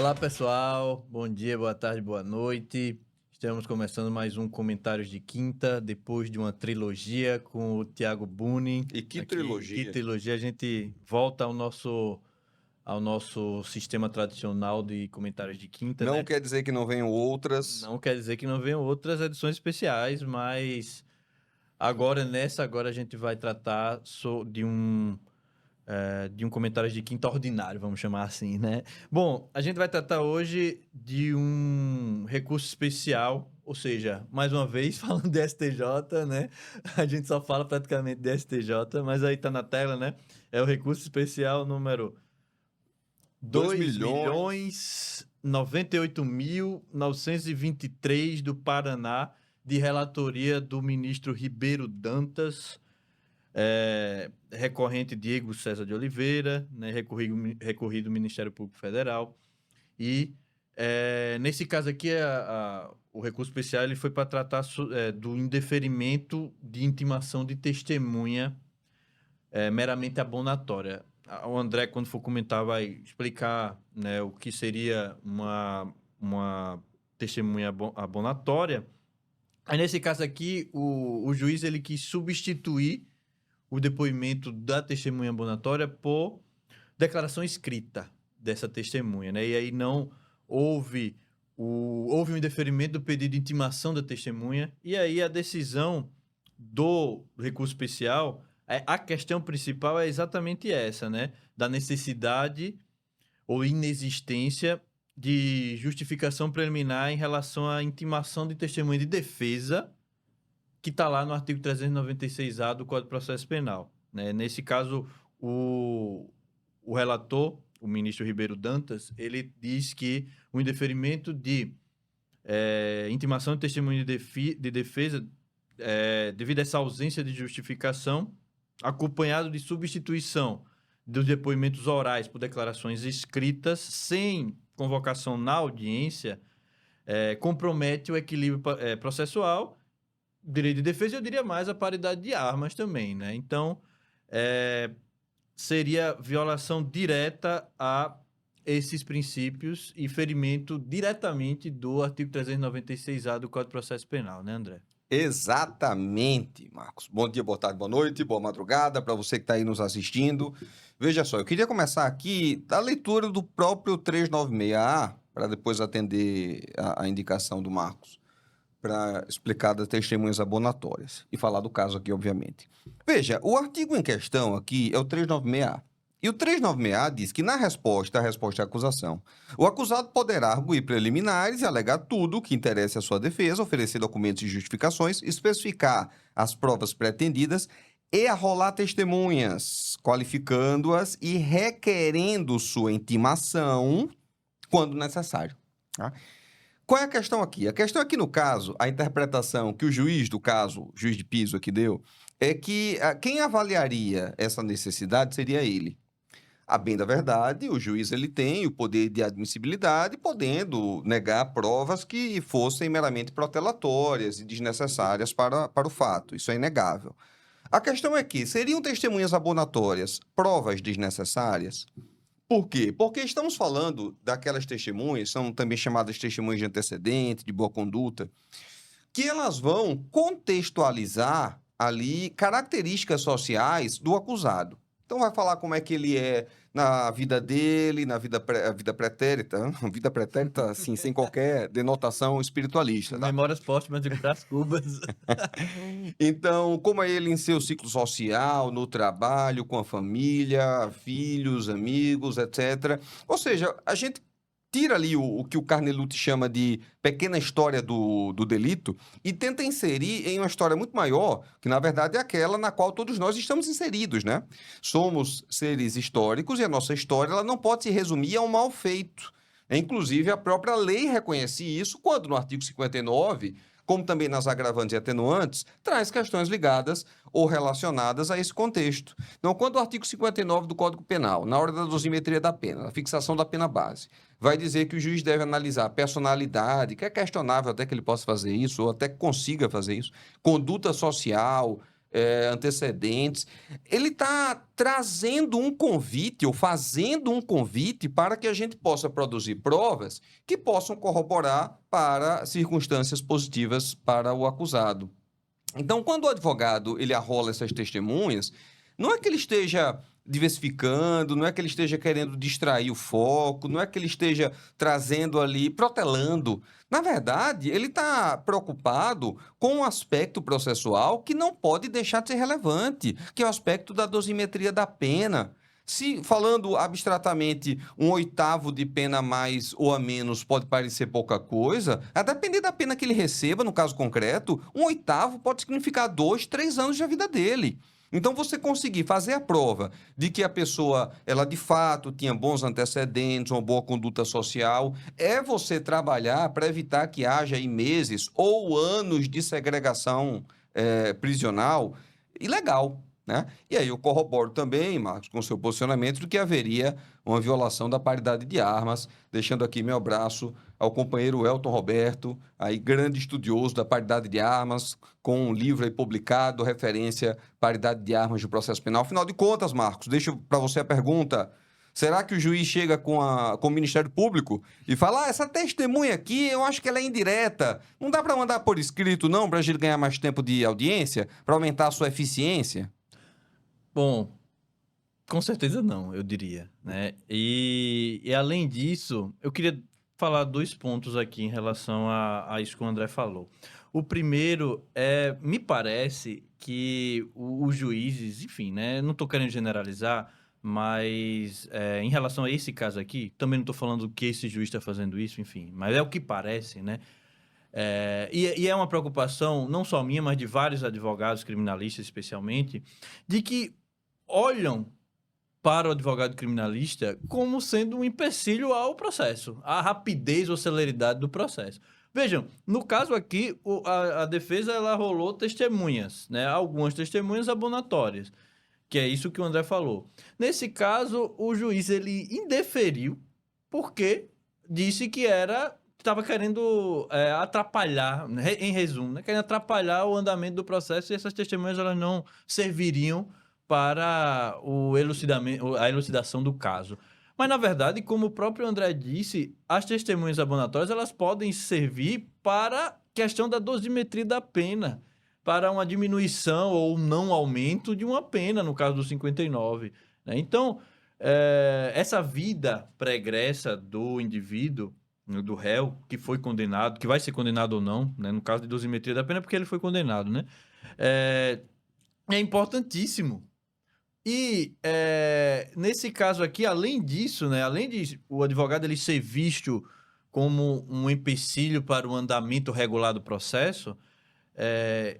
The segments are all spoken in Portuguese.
Olá, pessoal. Bom dia, boa tarde, boa noite. Estamos começando mais um Comentários de Quinta, depois de uma trilogia com o Thiago Buni. E que Que trilogia? trilogia. A gente volta ao nosso sistema tradicional de Comentários de Quinta, Não né? quer dizer que não venham outras. Não quer dizer que não venham outras edições especiais, mas agora a gente vai tratar de um comentário de quinta ordinário, vamos chamar assim, né? Bom, a gente vai tratar hoje de um recurso especial, ou seja, mais uma vez falando de STJ, né? A gente só fala praticamente de STJ, mas aí tá na tela, né? É o recurso especial número 2 2 milhões. milhões 98.923 do Paraná, de relatoria do ministro Ribeiro Dantas, recorrente Diego César de Oliveira, né, recorrido ao Ministério Público Federal. E nesse caso aqui, o recurso especial ele foi para tratar do indeferimento de intimação de testemunha meramente abonatória. O André, quando for comentar, vai explicar, né, o que seria uma testemunha abonatória. Aí, nesse caso aqui, o juiz ele quis substituir o depoimento da testemunha abonatória por declaração escrita dessa testemunha, né? E aí não houve um indeferimento do pedido de intimação da testemunha, e aí a decisão do recurso especial, a questão principal é exatamente essa, né? Da necessidade ou inexistência de justificação preliminar em relação à intimação de testemunha de defesa, que está lá no artigo 396-A do Código de Processo Penal, né? Nesse caso, o relator, o ministro Ribeiro Dantas, ele diz que o indeferimento de intimação de testemunho de defesa, devido a essa ausência de justificação, acompanhado de substituição dos depoimentos orais por declarações escritas, sem convocação na audiência, compromete o equilíbrio processual, direito de defesa, e eu diria mais a paridade de armas também, né? Então, seria violação direta a esses princípios e ferimento diretamente do artigo 396-A do Código de Processo Penal, né, André? Exatamente, Marcos. Bom dia, boa tarde, boa noite, boa madrugada para você que está aí nos assistindo. Veja só, eu queria começar aqui da leitura do próprio 396A, para depois atender a indicação do Marcos, para explicar das testemunhas abonatórias e falar do caso aqui, obviamente. Veja, o artigo em questão aqui é o 396A. E o 396A diz que, na resposta à acusação, o acusado poderá arguir preliminares e alegar tudo o que interesse à sua defesa, oferecer documentos e justificações, especificar as provas pretendidas e arrolar testemunhas, qualificando-as e requerendo sua intimação quando necessário. Tá? Qual é a questão aqui? A questão aqui, no caso, a interpretação que o juiz do caso, o juiz de piso aqui deu, é que quem avaliaria essa necessidade seria ele. A bem da verdade, o juiz ele tem o poder de admissibilidade, podendo negar provas que fossem meramente protelatórias e desnecessárias para o fato. Isso é inegável. A questão é que seriam testemunhas abonatórias provas desnecessárias? Por quê? Porque estamos falando daquelas testemunhas, são também chamadas testemunhas de antecedente, de boa conduta, que elas vão contextualizar ali características sociais do acusado. Então, vai falar como é que ele é na vida dele, na vida pretérita, vida pretérita, assim, sem qualquer denotação espiritualista, tá? Memórias póstumas de Brás Cubas. Então, como é ele em seu ciclo social, no trabalho, com a família, filhos, amigos, etc. Ou seja, a gente tira ali o que o Carnelutti chama de pequena história do delito e tenta inserir em uma história muito maior, que na verdade é aquela na qual todos nós estamos inseridos, né? Somos seres históricos e a nossa história ela não pode se resumir a um mal feito. Inclusive, a própria lei reconhece isso quando, no artigo 59, como também nas agravantes e atenuantes, traz questões ligadas ou relacionadas a esse contexto. Então, quando o artigo 59 do Código Penal, na hora da dosimetria da pena, na fixação da pena base, vai dizer que o juiz deve analisar a personalidade, que é questionável até que ele possa fazer isso, ou até que consiga fazer isso, conduta social, antecedentes. Ele está trazendo um convite, ou fazendo um convite, para que a gente possa produzir provas que possam corroborar para circunstâncias positivas para o acusado. Então, quando o advogado ele arrola essas testemunhas, não é que ele esteja diversificando, não é que ele esteja querendo distrair o foco, não é que ele esteja trazendo ali, protelando. Na verdade, ele está preocupado com um aspecto processual que não pode deixar de ser relevante, que é o aspecto da dosimetria da pena. Se, falando abstratamente, 1/8 de pena a mais ou a menos pode parecer pouca coisa, a depender da pena que ele receba, no caso concreto, 1/8 pode significar 2, 3 anos da vida dele. Então, você conseguir fazer a prova de que a pessoa, ela de fato tinha bons antecedentes, uma boa conduta social, é você trabalhar para evitar que haja aí meses ou anos de segregação prisional ilegal. Né? E aí eu corroboro também, Marcos, com o seu posicionamento de que haveria uma violação da paridade de armas, deixando aqui meu abraço ao companheiro Elton Roberto, aí grande estudioso da paridade de armas, com um livro aí publicado, referência paridade de armas do processo penal. Afinal de contas, Marcos, deixo para você a pergunta, será que o juiz chega com o Ministério Público e fala, essa testemunha aqui, eu acho que ela é indireta, não dá para mandar por escrito não, para a gente ganhar mais tempo de audiência, para aumentar a sua eficiência? Bom, com certeza não, eu diria, né? E além disso, eu queria falar 2 pontos aqui em relação a isso que o André falou. O primeiro me parece que os juízes, enfim, né? Não estou querendo generalizar, mas em relação a esse caso aqui, também não estou falando que esse juiz está fazendo isso, enfim, mas é o que parece, né? E é uma preocupação, não só minha, mas de vários advogados criminalistas, especialmente, de que olham para o advogado criminalista como sendo um empecilho ao processo, à rapidez ou celeridade do processo. Vejam, no caso aqui, a defesa ela rolou testemunhas, né? Algumas testemunhas abonatórias, que é isso que o André falou. Nesse caso, o juiz ele indeferiu porque disse que estava querendo atrapalhar, né? Em resumo, né? Querendo atrapalhar o andamento do processo e essas testemunhas elas não serviriam para a elucidação do caso. Mas, na verdade, como o próprio André disse, as testemunhas abonatórias elas podem servir para a questão da dosimetria da pena, para uma diminuição ou não aumento de uma pena, no caso do 59. Né? Então, essa vida pregressa do indivíduo, do réu, que foi condenado, que vai ser condenado ou não, né? No caso de dosimetria da pena, porque ele foi condenado, né? É importantíssimo. E nesse caso aqui, além disso, né, além de o advogado ele ser visto como um empecilho para o andamento regular do processo,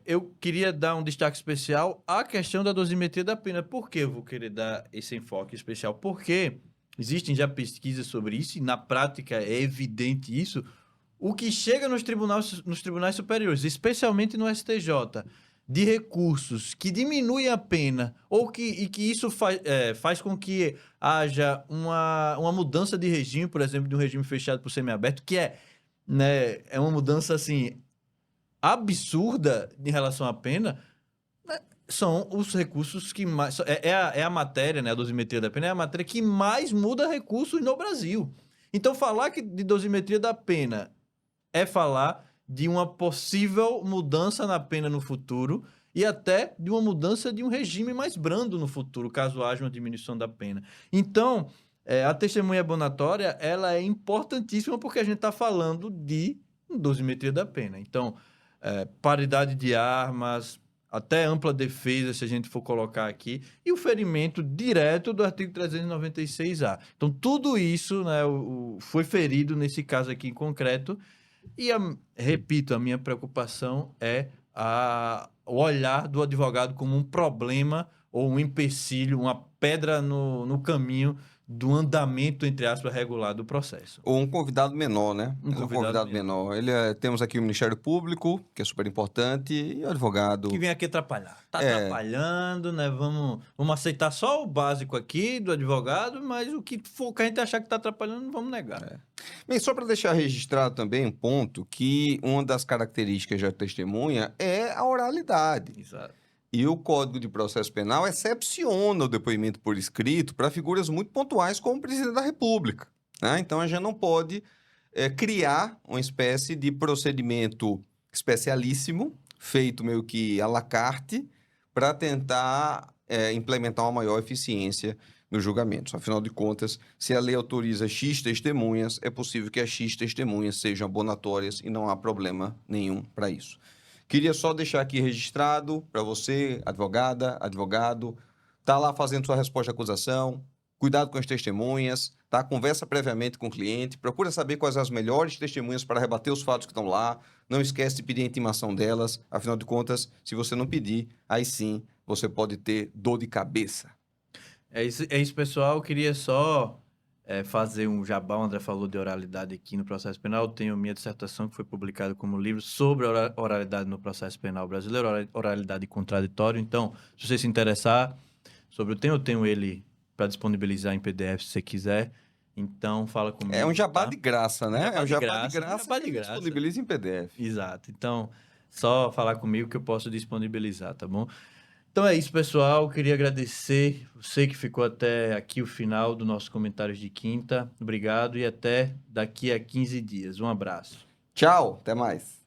eu queria dar um destaque especial à questão da dosimetria da pena. Por que eu vou querer dar esse enfoque especial? Porque existem já pesquisas sobre isso e na prática é evidente isso. O que chega nos tribunais superiores, especialmente no STJ, de recursos que diminuem a pena e que isso faz com que haja uma mudança de regime, por exemplo, de um regime fechado para o semiaberto, que né, é uma mudança assim absurda em relação à pena, né, são os recursos que mais... a matéria, né, a dosimetria da pena é a matéria que mais muda recursos no Brasil. Então, falar de dosimetria da pena é falar de uma possível mudança na pena no futuro e até de uma mudança de um regime mais brando no futuro, caso haja uma diminuição da pena. Então, a testemunha abonatória ela é importantíssima porque a gente está falando de dosimetria da pena. Então, paridade de armas, até ampla defesa, se a gente for colocar aqui, e o ferimento direto do artigo 396-A. Então, tudo isso, né, foi ferido nesse caso aqui em concreto. E, repito, a minha preocupação é o olhar do advogado como um problema ou um empecilho, uma pedra no caminho do andamento, entre aspas, regular do processo. Ou um convidado menor, né? Um convidado menor. Temos aqui o Ministério Público, que é super importante, e o advogado... Que vem aqui atrapalhar. Tá atrapalhando, né? Vamos aceitar só o básico aqui do advogado, mas o que for que a gente achar que tá atrapalhando, não vamos negar. Bem, só para deixar registrado também um ponto, que uma das características da testemunha é a oralidade. Exato. E o Código de Processo Penal excepciona o depoimento por escrito para figuras muito pontuais, como o presidente da República, né? Então, a gente não pode criar uma espécie de procedimento especialíssimo, feito meio que à la carte, para tentar implementar uma maior eficiência nos julgamentos. Afinal de contas, se a lei autoriza X testemunhas, é possível que as X testemunhas sejam abonatórias e não há problema nenhum para isso. Queria só deixar aqui registrado para você, advogada, advogado, tá lá fazendo sua resposta à acusação, cuidado com as testemunhas, tá? Conversa previamente com o cliente, procura saber quais as melhores testemunhas para rebater os fatos que estão lá, não esquece de pedir a intimação delas, afinal de contas, se você não pedir, aí sim você pode ter dor de cabeça. É isso, pessoal. Eu queria só fazer um jabá. O André falou de oralidade aqui no processo penal. Eu tenho minha dissertação que foi publicada como livro sobre oralidade no processo penal brasileiro, oralidade contraditória. Então, se você se interessar sobre o tema, eu tenho ele para disponibilizar em PDF se você quiser. Então, fala comigo. É um jabá tá? de graça, né? É um jabá de jabá graça de que graça. disponibiliza em PDF. Exato. Então, só falar comigo que eu posso disponibilizar, tá bom? Então é isso, pessoal. Queria agradecer você que ficou até aqui o final do nosso Comentários de Quinta. Obrigado e até daqui a 15 dias. Um abraço. Tchau, até mais.